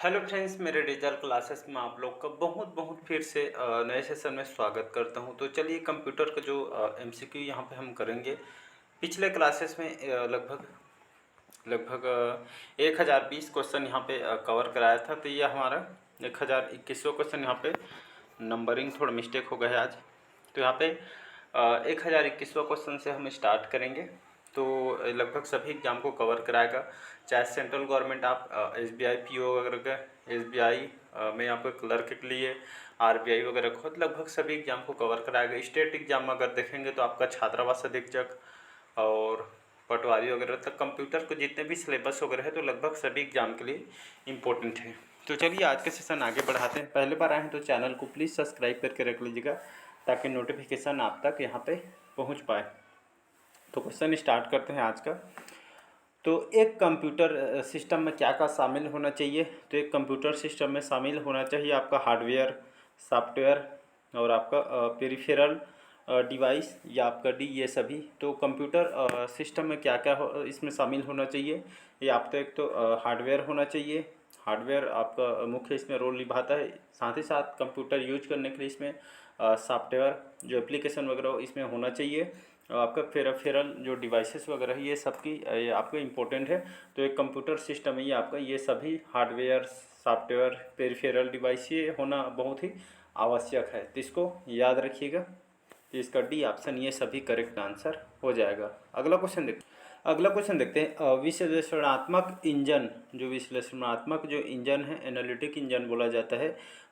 Hello friends, मेरे digital classes में आप लोग का बहुत बहुत फिर से नए सेशन में स्वागत करता हूं। तो चलिए कंप्यूटर का जो एमसीक्यू यहाँ पे हम करेंगे। पिछले क्लासेस में लगभग लगभग 1020 क्वेश्चन यहाँ पे कवर कराया था। तो ये हमारा 1021वां क्वेश्चन। यहाँ पे नंबरिंग थोड़ा मिस्टेक हो गया है आज। तो यहाँ पे 1021वां क्वेश्चन से हम स्टार्ट करेंगे। तो लगभग सभी एग्जाम को कवर कराएगा, चाहे सेंट्रल गवर्नमेंट आप एसबीआई पीओ वगैरह का, एसबीआई में यहाँ पे क्लर्क के लिए, आरबीआई वगैरह को लगभग सभी एग्जाम को कवर कराएगा। स्टेट एग्जाम अगर देखेंगे तो आपका छात्रावास अधीक्षक और पटवारी वगैरह तक कंप्यूटर को जितने भी सिलेबस वगैरह है तो लगभग सभी एग्जाम के लिए इम्पोर्टेंट है। तो चलिए आज के सेशन आगे बढ़ाते हैं। पहले बार आए हैं तो चैनल को प्लीज़ सब्सक्राइब करके रख लीजिएगा ताकि नोटिफिकेशन आप तक यहाँ पे पहुँच पाए। तो क्वेश्चन स्टार्ट करते हैं आज का। तो एक कंप्यूटर सिस्टम में क्या क्या शामिल होना चाहिए? तो एक कंप्यूटर सिस्टम में शामिल होना चाहिए आपका हार्डवेयर, सॉफ्टवेयर और आपका पेरिफेरल डिवाइस या आपका डी, ये सभी। तो कंप्यूटर सिस्टम में क्या क्या इसमें शामिल होना चाहिए? ये आप तो एक तो हार्डवेयर होना चाहिए। हार्डवेयर आपका मुख्य इसमें रोल निभाता है। साथ ही साथ कंप्यूटर यूज करने के लिए इसमें सॉफ्टवेयर जो एप्लीकेशन वगैरह इसमें होना चाहिए। आपका पेरिफेरल जो डिवाइसेस वगैरह है ये सबकी ये आपका इम्पोर्टेंट है। तो एक कंप्यूटर सिस्टम है ये आपका, ये सभी हार्डवेयर, सॉफ्टवेयर, पेरिफेरल डिवाइस ये होना बहुत ही आवश्यक है। तो इसको याद रखिएगा। तो इसका डी ऑप्शन ये सभी करेक्ट आंसर हो जाएगा। अगला क्वेश्चन देखते हैं। विश्लेषणात्मक इंजन, जो विश्लेषणात्मक जो इंजन है, एनालिटिक इंजन बोला जाता है,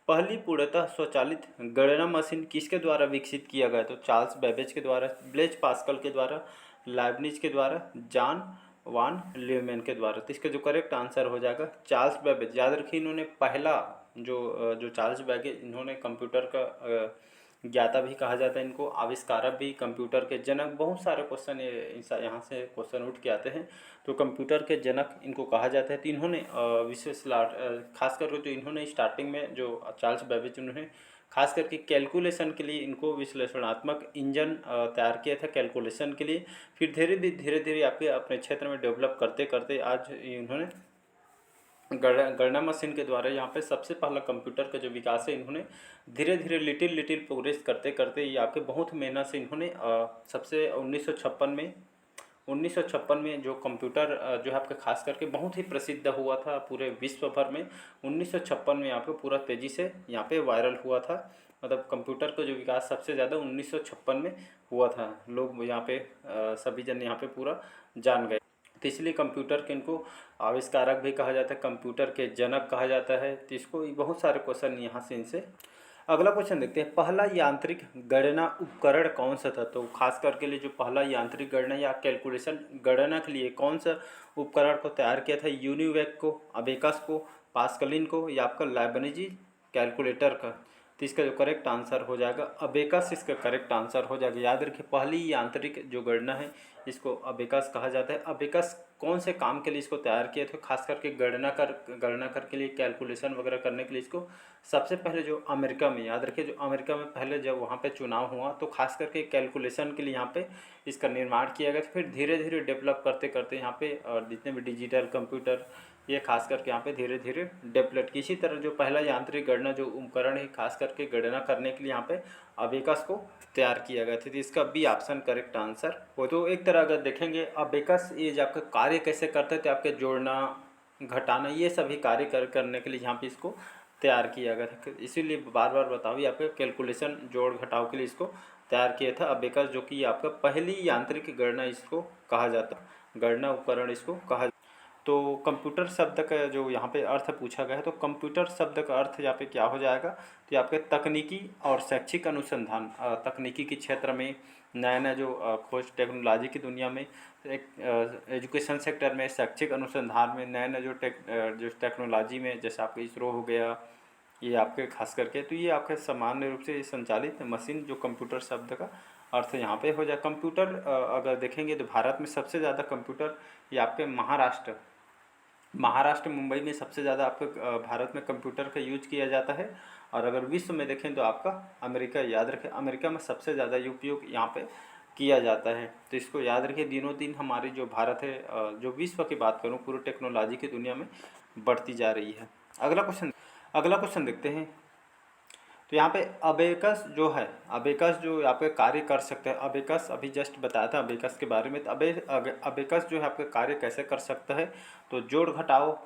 पहली पूर्णतः स्वचालित गणना मशीन किसके द्वारा विकसित किया गया? तो चार्ल्स बेबेज के द्वारा, ब्लेज पास्कल के द्वारा, लाइबनिज के द्वारा, जॉन वान ल्यूमेन के द्वारा। तो इसका जो करेक्ट आंसर हो जाएगा चार्ल्स बेबेज। याद रखिए इन्होंने पहला जो चार्ल्स बेबेज, इन्होंने कंप्यूटर का ज्ञाता भी कहा जाता है इनको, आविष्कारक भी, कंप्यूटर के जनक। बहुत सारे क्वेश्चन यहाँ से क्वेश्चन उठ के आते हैं। तो कंप्यूटर के जनक इनको कहा जाता है। तो इन्होंने खास करके तो इन्होंने स्टार्टिंग में जो चार्ल्स बेबेज, उन्होंने खास करके कैलकुलेशन के लिए इनको विश्लेषणात्मक इंजन तैयार किया था कैलकुलेशन के लिए। फिर धीरे धीरे आपके अपने क्षेत्र में डेवलप करते करते आज इन्होंने गणना मशीन के द्वारा यहाँ पे सबसे पहला कंप्यूटर का जो विकास है, इन्होंने धीरे धीरे लिटिल प्रोग्रेस करते करते ये आपके बहुत मेहनत से इन्होंने सबसे 1956 में जो कंप्यूटर जो है आपके खास करके बहुत ही प्रसिद्ध हुआ था पूरे विश्व भर में। 1956 में यहाँ पे पूरा तेज़ी से यहाँ पे वायरल हुआ था। मतलब कंप्यूटर का जो विकास सबसे ज़्यादा 1956 में हुआ था। लोग यहाँ पे सभी जन यहाँ पे पूरा जान गए। तो इसलिए कंप्यूटर के इनको आविष्कारक भी कहा जाता है, कंप्यूटर के जनक कहा जाता है। तो इसको बहुत सारे क्वेश्चन यहाँ से इनसे। अगला क्वेश्चन देखते हैं। पहला यांत्रिक गणना उपकरण कौन सा था? तो खास करके लिए जो पहला यांत्रिक गणना या कैलकुलेशन गणना के लिए कौन सा उपकरण को तैयार किया था? यूनिवेक को, अबेकस को, पास्कलिन को या आपका लाइबनिजी कैलकुलेटर का? तो इसका जो करेक्ट आंसर हो जाएगा अबेकस, इसका करेक्ट आंसर हो जाएगा। याद रखिए पहली यांत्रिक जो गणना है इसको अबेकस कहा जाता है। अबेकस कौन से काम के लिए इसको तैयार किया था? खास करके गणना कर के लिए, कैलकुलेशन वगैरह करने के लिए इसको सबसे पहले जो अमेरिका में, याद रखिए जो अमेरिका में पहले जब वहाँ पे चुनाव हुआ तो खास करके कैलकुलेशन के लिए यहाँ पे इसका निर्माण किया गया था। फिर धीरे धीरे डेवलप करते करते यहाँ पे जितने भी डिजिटल कंप्यूटर ये खास करके यहाँ पे धीरे धीरे डेवलप की। इसी तरह जो पहला यांत्रिक गणना जो उपकरण है खास करके गणना करने के लिए यहाँ पे अबेकस को तैयार किया गया था। तो इसका बी ऑप्शन करेक्ट आंसर हो। तो एक तरह अगर देखेंगे अबेकस ये जो आपका कार्य कैसे करते थे, आपके जोड़ना घटाना ये सभी कार्य करने के लिए यहाँ पे इसको तैयार किया गया था। इसीलिए बार बार बताओ, ये आपका कैलकुलेशन जोड़ घटाव के लिए इसको तैयार किया था अबेकस, जो कि आपका पहली यांत्रिक गणना इसको कहा जाता, गणना उपकरण इसको कहा। तो कंप्यूटर शब्द का जो यहाँ पे अर्थ पूछा गया है, तो कंप्यूटर शब्द का अर्थ यहाँ पे क्या हो जाएगा? तो आपके तकनीकी और शैक्षिक अनुसंधान, तकनीकी के क्षेत्र में नया नया जो खोज, टेक्नोलॉजी की दुनिया में, एक एजुकेशन सेक्टर में, शैक्षिक अनुसंधान में नया नया जो टेक्नोलॉजी में, जैसे आपके इसरो हो गया, ये आपके खास करके तो ये आपके सामान्य रूप से संचालित मशीन, जो कंप्यूटर शब्द का अर्थ यहाँ पे हो जाए। कंप्यूटर अगर देखेंगे तो भारत में सबसे ज़्यादा कंप्यूटर ये आपके महाराष्ट्र मुंबई में सबसे ज़्यादा आपके भारत में कंप्यूटर का यूज किया जाता है। और अगर विश्व में देखें तो आपका अमेरिका, याद रखें अमेरिका में सबसे ज़्यादा उपयोग यहाँ पे किया जाता है। तो इसको याद रखिए। दिनों दिन हमारी जो भारत है, जो विश्व की बात करूँ पूरी टेक्नोलॉजी की दुनिया में बढ़ती जा रही है। अगला क्वेश्चन देखते हैं। तो यहाँ पे अबेकस जो है, अबेकस जो यहाँ पे कार्य कर सकता है, अबेकस अभी जस्ट बताया था अबेकस के बारे में। तो अबेकस जो है आपका कार्य कैसे कर सकता है, तो जोड़ घटाओ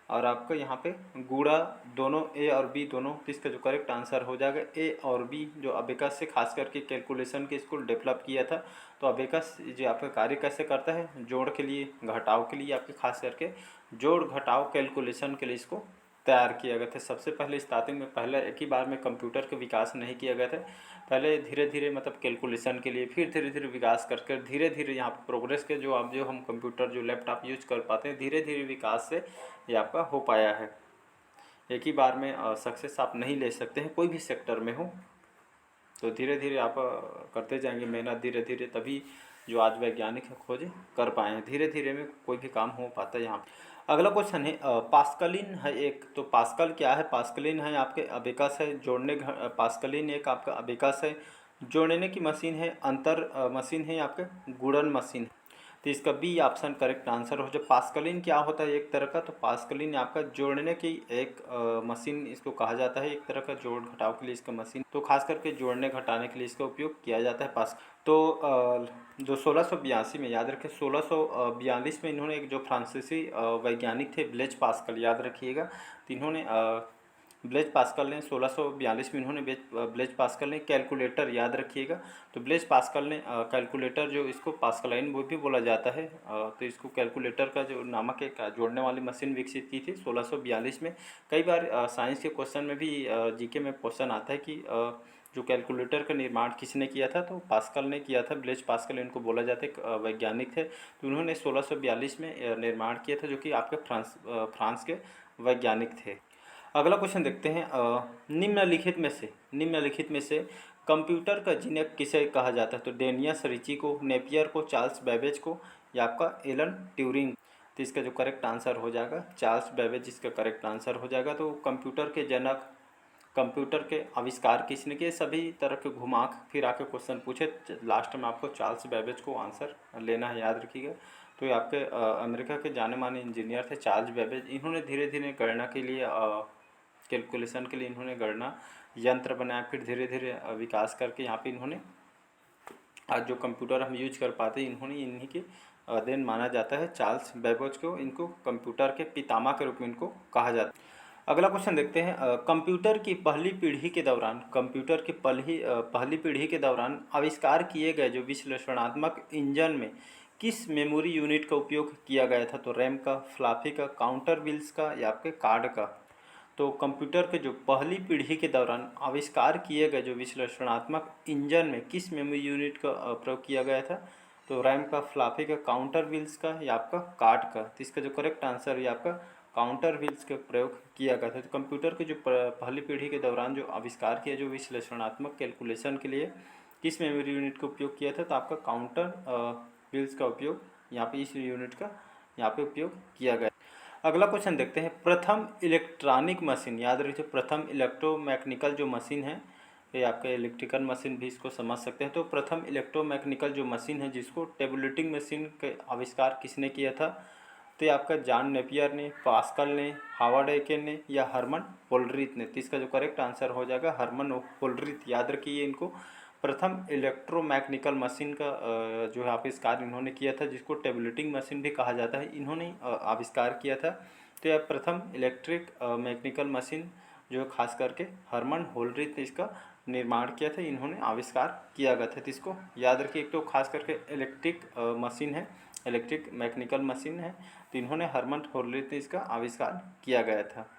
और आपका यहाँ पे गुणा दोनों ए और बी दोनों, तो इसका जो करेक्ट आंसर हो जाएगा ए और बी। जो अबेकस से खास करके कैलकुलेशन के इसको डेवलप किया था। तो अबेकस जो आपका कार्य कैसे करता है, जोड़ के लिए घटाव के लिए, आपके खास करके जोड़ घटाव कैलकुलेशन के लिए इसको तैयार किया गया था। सबसे पहले स्टार्टिंग में पहले एक ही बार में कंप्यूटर का विकास नहीं किया गया था। पहले धीरे धीरे मतलब कैलकुलेशन के लिए, फिर धीरे धीरे विकास कर धीरे धीरे यहाँ पर प्रोग्रेस के जो अब जो हम कंप्यूटर जो लैपटॉप यूज कर पाते हैं, धीरे धीरे विकास से ये आपका हो पाया है। एक ही बार में सक्सेस आप नहीं ले सकते हैं कोई भी सेक्टर में हो, तो धीरे धीरे आप करते जाएंगे मेहनत धीरे धीरे, तभी जो आज वैज्ञानिक खोज कर पाए हैं। धीरे धीरे में कोई भी काम हो पाता है। यहाँ अगला क्वेश्चन है पास्कलिन है एक। तो पास्कल क्या है, पास्कलिन है आपके अबेकस है जोड़ने, पास्कलिन एक आपका अबेकस है जोड़ने की मशीन है, अंतर मशीन है आपके गुणन मशीन है। तो इसका बी ऑप्शन करेक्ट आंसर हो। जब पास्कलिन क्या होता है एक तरह का, तो पास्कलिन आपका जोड़ने की एक मशीन इसको कहा जाता है, एक तरह का जोड़ घटाव के लिए इसका मशीन, तो खास करके जोड़ने घटाने के लिए इसका उपयोग किया जाता है पास। तो जो 1682 में, याद रखें 1642 में इन्होंने एक जो फ्रांसीसी वैज्ञानिक थे ब्लेज पास्कल, याद रखिएगा। तो इन्होंने ब्लेज पास्कल ने 1642 में इन्होंने ब्लेज पास्कल ने कैलकुलेटर, याद रखिएगा। तो ब्लेज पास्कल ने कैलकुलेटर जो इसको पास्कलाइन वो भी बोला जाता है, तो इसको कैलकुलेटर का जो नामक एक जोड़ने वाली मशीन विकसित की थी 1642 में। कई बार साइंस के क्वेश्चन में भी जीके में क्वेश्चन आता है कि जो कैलकुलेटर का निर्माण किसने किया था, तो पास्कल ने किया था। ब्लेज पास्कल इनको बोला जाता है, वैज्ञानिक थे। तो उन्होंने 1642 में निर्माण किया था, जो कि आपके फ्रांस के वैज्ञानिक थे। अगला क्वेश्चन देखते हैं। निम्नलिखित में से कंप्यूटर का जनक किसे कहा जाता है, तो डेनियस रिची को, नेपियर को, चार्ल्स बेबेज को, या आपका एलन ट्यूरिंग। तो इसका जो करेक्ट आंसर हो जाएगा चार्ल्स बेबेज, इसका करेक्ट आंसर हो जाएगा। तो कंप्यूटर के जनक, कंप्यूटर के आविष्कार किसने किए, सभी तरह के घुमा फिर आके क्वेश्चन पूछे, लास्ट में आपको चार्ल्स बेबेज को आंसर लेना है, याद रखिएगा। तो ये आपके अमेरिका के जाने माने इंजीनियर थे चार्ल्स बेबेज। इन्होंने धीरे धीरे गणना के लिए कैलकुलेशन के लिए इन्होंने गणना यंत्र बनाया, फिर धीरे धीरे विकास करके यहाँ पे इन्होंने आज जो कंप्यूटर हम यूज कर पाते हैं, इन्होंने इन्हीं के देन माना जाता है चार्ल्स बेबेज को। इनको कंप्यूटर के पितामह के रूप में इनको कहा जाता है। अगला क्वेश्चन देखते हैं। कंप्यूटर की पहली पीढ़ी के दौरान, कंप्यूटर की पहली पीढ़ी के दौरान आविष्कार किए गए जो विश्लेषणात्मक इंजन में किस मेमोरी यूनिट का उपयोग किया गया था, तो रैम का, फ्लॉपी का, काउंटर व्हील्स का, या आपके कार्ड का। तो कंप्यूटर के जो पहली पीढ़ी के दौरान आविष्कार किए गए जो विश्लेषणात्मक इंजन में किस मेमोरी यूनिट का प्रयोग किया गया था, तो रैम का, फ्लॉपी का, काउंटर व्हील्स का, या आपका कार्ड का। तो इसका जो करेक्ट आंसर है आपका काउंटर व्हील्स का प्रयोग किया गया था। तो कंप्यूटर के जो पहली पीढ़ी के दौरान जो आविष्कार किया जो विश्लेषणात्मक कैलकुलेशन के लिए किस मेमोरी यूनिट का उपयोग किया था, तो आपका काउंटर व्हील्स का उपयोग यहाँ पे इस यूनिट का यहाँ पे उपयोग किया गया। अगला क्वेश्चन देखते हैं। प्रथम इलेक्ट्रॉनिक मशीन, याद रखिए प्रथम इलेक्ट्रोमैकेनिकल जो मशीन है, ये आपके इलेक्ट्रिकल मशीन भी इसको समझ सकते हैं। तो प्रथम इलेक्ट्रोमैकेनिकल जो मशीन है जिसको टेबुलेटिंग मशीन का आविष्कार किसने किया था, तो ये आपका जॉन नेपियर ने, पास्कल ने, हावर्ड एकेन ने, या हरमन होल्ड्रिथ ने। तो इसका जो करेक्ट आंसर हो जाएगा हरमन होल्ड्रिथ, याद रखिए इनको। प्रथम इलेक्ट्रोमैकेनिकल मशीन का जो है आविष्कार इन्होंने किया था, जिसको टेबुलेटिंग मशीन भी कहा जाता है, इन्होंने आविष्कार किया था। तो यह प्रथम इलेक्ट्रिक मैकेनिकल मशीन जो खास करके हरमन होल्ड्रिथ ने इसका निर्माण किया था, इन्होंने आविष्कार किया गया था। तो इसको याद रखिए, एक तो खास करके इलेक्ट्रिक मशीन है, इलेक्ट्रिक मैकेनिकल मशीन है, तो इन्होंने हरमन होल्ड्रिथ ने इसका आविष्कार किया गया था।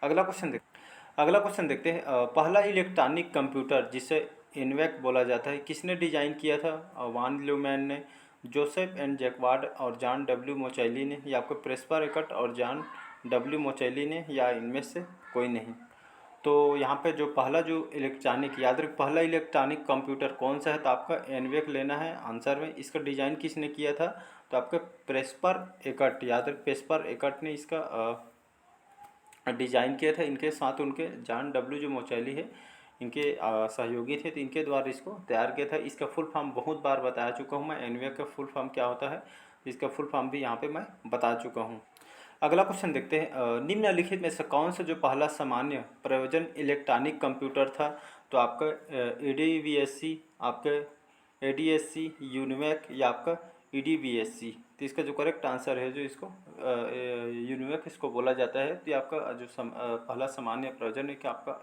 अगला क्वेश्चन देखते हैं। पहला इलेक्ट्रॉनिक कंप्यूटर जिसे इनवेक बोला जाता है किसने डिजाइन किया था, वान ल्यूमैन ने, जोसेफ एन जैकवार्ड और जॉन डब्ल्यू मोचैली ने, या आपको प्रेस्पर एकट और जॉन डब्ल्यू मोचैली ने, या इनमें से कोई नहीं। तो यहाँ पे जो पहला जो इलेक्ट्रॉनिक, याद रख पहला इलेक्ट्रॉनिक कंप्यूटर कौन सा है, तो आपका एनवेक लेना है आंसर में। इसका डिजाइन किसने किया था, तो आपका प्रेस्पर एकट, याद रख प्रेस्पर एकट ने इसका डिजाइन किया था। इनके साथ उनके जॉन डब्ल्यू जो मोचैली है इनके सहयोगी थे, तो इनके द्वारा इसको तैयार किया था। इसका फुल फॉर्म बहुत बार बता चुका हूँ मैं, एनवेक का फुल फॉर्म क्या होता है, इसका फुल फॉर्म भी यहाँ पे मैं बता चुका हूँ। अगला क्वेश्चन देखते हैं, निम्नलिखित में से कौन सा जो पहला सामान्य प्रयोजन इलेक्ट्रॉनिक कंप्यूटर था? तो आपका एडीवीएससी, आपका एडीएससी, यूनिवैक या आपका ईडीवीएससी। तो इसका जो करेक्ट आंसर है, जो इसको यूनिवैक इसको बोला जाता है। तो ये आपका जो पहला सामान्य प्रयोजन है कि आपका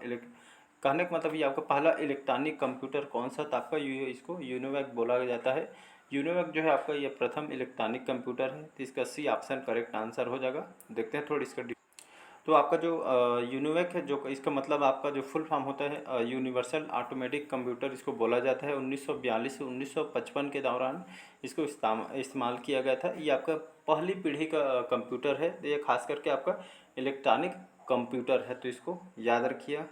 कहने का मतलब ये आपका पहला इलेक्ट्रॉनिक कंप्यूटर कौन सा था? आपका इसको यूनिवैक बोला जाता है। यूनिवैक जो है आपका ये प्रथम इलेक्ट्रॉनिक कंप्यूटर है। तो इसका सी ऑप्शन करेक्ट आंसर हो जाएगा। देखते हैं थोड़ी इसका तो आपका जो यूनिवैक है, जो इसका मतलब आपका जो फुल फॉर्म होता है यूनिवर्सल ऑटोमेटिक कंप्यूटर इसको बोला जाता है। 1942 से 1955 के दौरान इसको इस्तेमाल किया गया था। ये आपका पहली पीढ़ी का कंप्यूटर है। तो ये खास करके आपका इलेक्ट्रॉनिक कंप्यूटर है, तो इसको याद रखिए।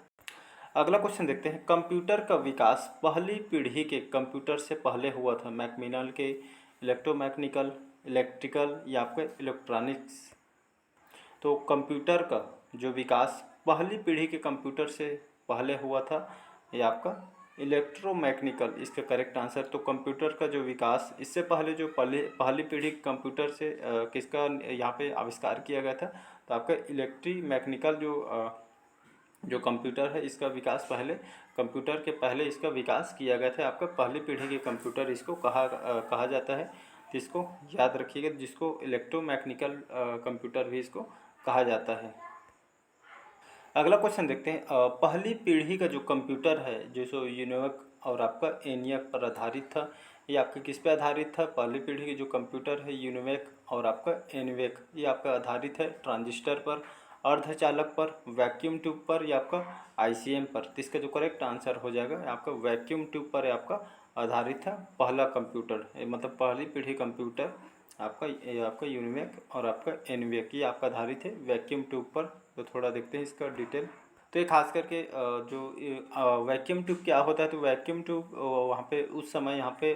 अगला क्वेश्चन देखते हैं, कंप्यूटर का विकास पहली पीढ़ी के कंप्यूटर से पहले हुआ था? मैकमिनल के, इलेक्ट्रोमैकेनिकल, इलेक्ट्रिकल या आपका इलेक्ट्रॉनिक्स। तो कंप्यूटर का जो विकास पहली पीढ़ी के कंप्यूटर से पहले हुआ था, ये आपका इलेक्ट्रोमैकेनिकल इसका करेक्ट आंसर। तो कंप्यूटर का जो विकास इससे पहले जो पहली पीढ़ी के कंप्यूटर से किसका यहाँ पे आविष्कार किया गया था? तो आपका इलेक्ट्रोमैकेनिकल जो कंप्यूटर है, इसका विकास पहले कंप्यूटर के पहले इसका विकास किया गया था। आपका पहली पीढ़ी के कंप्यूटर इसको कहा जाता है। तो इसको याद रखिएगा, जिसको इलेक्ट्रोमैकेनिकल कंप्यूटर भी इसको कहा जाता है। अगला क्वेश्चन देखते हैं, पहली पीढ़ी का जो कंप्यूटर है जो सो यूनिवैक और आपका एनियक पर आधारित था। ये आपका किस पे आधारित था? पहली पीढ़ी के जो कंप्यूटर है यूनिवैक और आपका एनिवैक, ये आपका आधारित है ट्रांजिस्टर पर, अर्धचालक पर, वैक्यूम ट्यूब पर या आपका आईसीएम पर। तो इसका जो करेक्ट आंसर हो जाएगा आपका वैक्यूम ट्यूब पर आपका आधारित था पहला कंप्यूटर, मतलब पहली पीढ़ी कंप्यूटर आपका यूनिवैक और आपका एनवैक, ये आपका आधारित है वैक्यूम ट्यूब पर। तो थोड़ा देखते हैं इसका डिटेल। तो ये खास करके जो वैक्यूम ट्यूब क्या होता है? तो वैक्यूम ट्यूब वहाँ पे उस समय यहाँ पे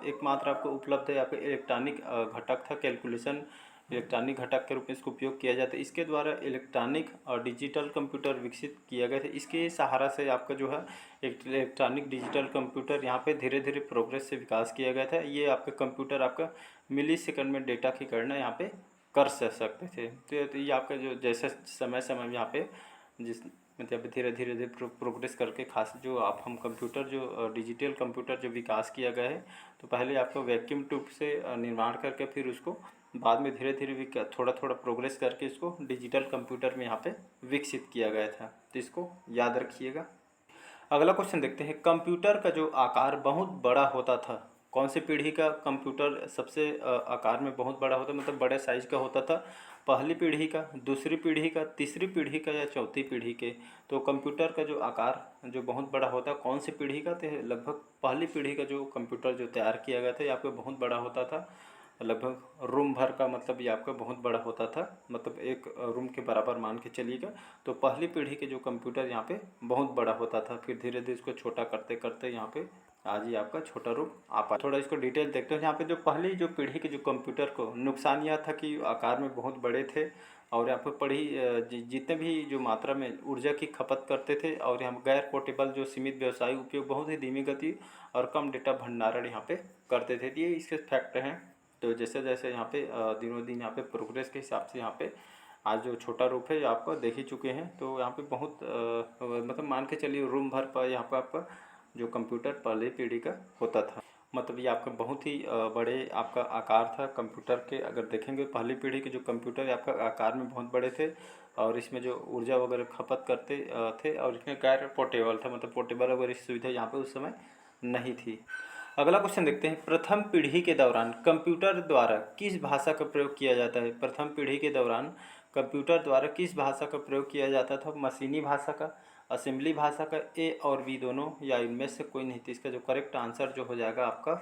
एकमात्र आपको उपलब्ध है। यहाँ पे इलेक्ट्रॉनिक घटक था, कैलकुलेशन इलेक्ट्रॉनिक घटक के रूप में इसको उपयोग किया जाता है। इसके द्वारा इलेक्ट्रॉनिक और डिजिटल कंप्यूटर विकसित किया गया था। इसके सहारा से आपका जो है इलेक्ट्रॉनिक डिजिटल कंप्यूटर यहाँ पे धीरे धीरे प्रोग्रेस से विकास किया गया था। ये आपका कंप्यूटर आपका मिली सेकंड में डेटा की गणना यहाँ पे कर सकते थे। तो ये आपका जो जैसे समय समय यहाँ पे जिस मतलब धीरे धीरे प्रोग्रेस करके खास जो आप हम कंप्यूटर जो डिजिटल कंप्यूटर जो विकास किया गया है, तो पहले आपको वैक्यूम ट्यूब से निर्माण करके फिर उसको बाद में धीरे धीरे थोड़ा थोड़ा प्रोग्रेस करके इसको डिजिटल कंप्यूटर में यहाँ पे विकसित किया गया था। तो इसको याद रखिएगा। अगला क्वेश्चन देखते हैं, कंप्यूटर का जो आकार बहुत बड़ा होता था, कौन सी पीढ़ी का कंप्यूटर सबसे आकार में बहुत बड़ा होता, मतलब बड़े साइज का होता था? पहली पीढ़ी का, दूसरी पीढ़ी का, तीसरी पीढ़ी का या चौथी पीढ़ी के? तो कंप्यूटर का जो आकार जो बहुत बड़ा होता कौन सी पीढ़ी का? तो लगभग पहली पीढ़ी का जो कंप्यूटर जो तैयार किया गया था ये आपको बहुत बड़ा होता था, लगभग रूम भर का, मतलब ये आपका बहुत बड़ा होता था, मतलब एक रूम के बराबर मान के चलिएगा। तो पहली पीढ़ी के जो कंप्यूटर यहाँ पे बहुत बड़ा होता था, फिर धीरे धीरे इसको छोटा करते करते यहाँ पे आज ही आपका छोटा रूम आ पाया। थोड़ा इसको डिटेल देखते हैं। यहाँ पे जो पहली जो पीढ़ी के जो कंप्यूटर को नुकसान यह था कि आकार में बहुत बड़े थे और यहाँ पे जितने भी जो मात्रा में ऊर्जा की खपत करते थे, और यहाँ गैर पोर्टेबल जो सीमित व्यवसायिक उपयोग, बहुत ही धीमी गति और कम डेटा भंडारण यहाँ पे करते थे। ये इसके फैक्ट हैं। तो जैसे जैसे यहाँ पे दिनों दिन यहाँ पे प्रोग्रेस के हिसाब से यहाँ पे आज जो छोटा रूप है आपको देख ही चुके हैं। तो यहाँ पे बहुत मतलब मान के चलिए रूम भर पर यहाँ पे आपका जो कंप्यूटर पहले पीढ़ी का होता था, मतलब ये आपका बहुत ही बड़े आपका आकार था कंप्यूटर के। अगर देखेंगे पहली पीढ़ी के जो कंप्यूटर आपका आकार में बहुत बड़े थे और इसमें जो ऊर्जा वगैरह खपत करते थे, और इसमें गैर पोर्टेबल था, मतलब पोर्टेबल वगैरह सुविधा यहाँ पे उस समय नहीं थी। अगला क्वेश्चन देखते हैं, प्रथम पीढ़ी के दौरान कंप्यूटर द्वारा किस भाषा का प्रयोग किया जाता है? प्रथम पीढ़ी के दौरान कंप्यूटर द्वारा किस भाषा का प्रयोग किया जाता था? मशीनी भाषा का, असेंबली भाषा का, ए और बी दोनों, या इनमें से कोई नहीं? तो इसका जो करेक्ट आंसर जो हो जाएगा आपका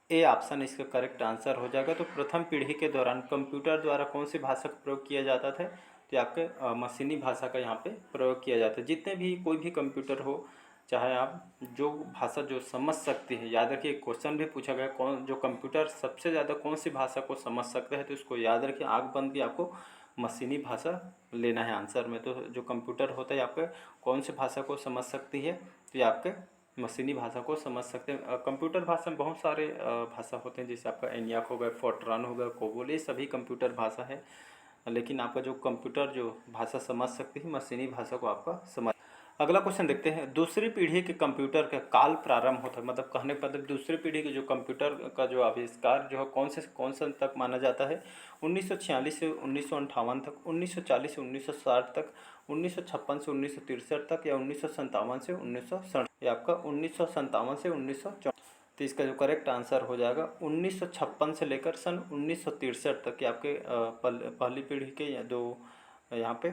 ए ऑप्शन इसका करेक्ट आंसर हो जाएगा। तो प्रथम पीढ़ी के दौरान कंप्यूटर द्वारा कौन सी भाषा का प्रयोग किया जाता था? तो आपके मशीनी भाषा का यहाँ पे प्रयोग किया जाता है। जितने भी कोई भी कंप्यूटर हो, चाहे आप जो भाषा जो समझ सकते हैं, याद रखिए क्वेश्चन भी पूछा गया कौन जो कंप्यूटर सबसे ज़्यादा कौन सी भाषा को समझ सकता है, तो इसको याद रखिए, आँख बंद भी आपको मशीनी भाषा लेना है आंसर में। तो जो कंप्यूटर होता है आपके कौन सी भाषा को समझ सकती है? तो ये आपके मशीनी भाषा को समझ सकते हैं। कंप्यूटर भाषा में बहुत सारे भाषा होते हैं, जैसे आपका एनियाक हो गया, फोर्ट्रान हो गया, कोबोल, ये सभी कंप्यूटर भाषा है। लेकिन आपका जो कंप्यूटर जो भाषा समझ सकती है, मशीनी भाषा को आपका समझ। अगला क्वेश्चन देखते हैं, दूसरी पीढ़ी के कंप्यूटर का काल प्रारंभ होता है, मतलब कहने का मतलब दूसरी पीढ़ी के जो कंप्यूटर का जो आविष्कार जो है कौन से तक माना जाता है? 1946 से 1958 तक, 1940 से 1960 तक, 1956 से 1963 तक, या 1957 से 1967? ये आपका 1957 से 1964। तो इसका जो करेक्ट आंसर हो जाएगा 1956 से लेकर सन 1963 तक के आपके पहली पीढ़ी के जो यहाँ पे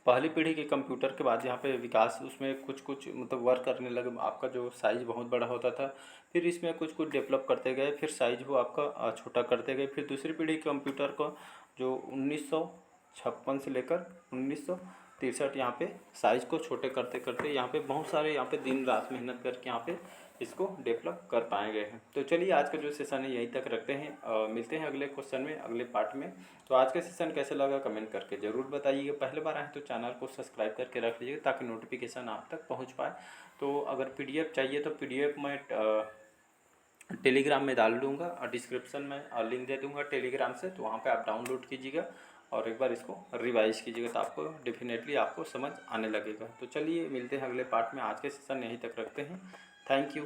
पहली पीढ़ी के कंप्यूटर के बाद यहाँ पे विकास उसमें कुछ कुछ मतलब वर्क करने लगे, आपका जो साइज़ बहुत बड़ा होता था, फिर इसमें कुछ कुछ डेवलप करते गए, फिर साइज़ वो आपका छोटा करते गए, फिर दूसरी पीढ़ी के कंप्यूटर को जो 1956 से लेकर 1963 यहाँ पे साइज़ को छोटे करते करते यहाँ पे बहुत सारे यहाँ पे दिन रात मेहनत करके यहाँ पे इसको डेवलप कर पाए गए हैं। तो चलिए आज का जो सेशन है यहीं तक रखते हैं, मिलते हैं अगले क्वेश्चन में, अगले पार्ट में। तो आज का सेशन कैसे लगा कमेंट करके ज़रूर बताइएगा। पहले बार आए तो चैनल को सब्सक्राइब करके रख लीजिएगा ताकि नोटिफिकेशन आप तक पहुंच पाए। तो अगर पीडीएफ चाहिए तो पीडीएफ मैं टेलीग्राम में डाल दूँगा और डिस्क्रिप्शन में लिंक दे दूँगा टेलीग्राम से, तो वहाँ पर आप डाउनलोड कीजिएगा और एक बार इसको रिवाइज कीजिएगा, तो आपको डेफिनेटली आपको समझ आने लगेगा। तो चलिए मिलते हैं अगले पार्ट में, आज के सेशन यहीं तक रखते हैं। Thank you.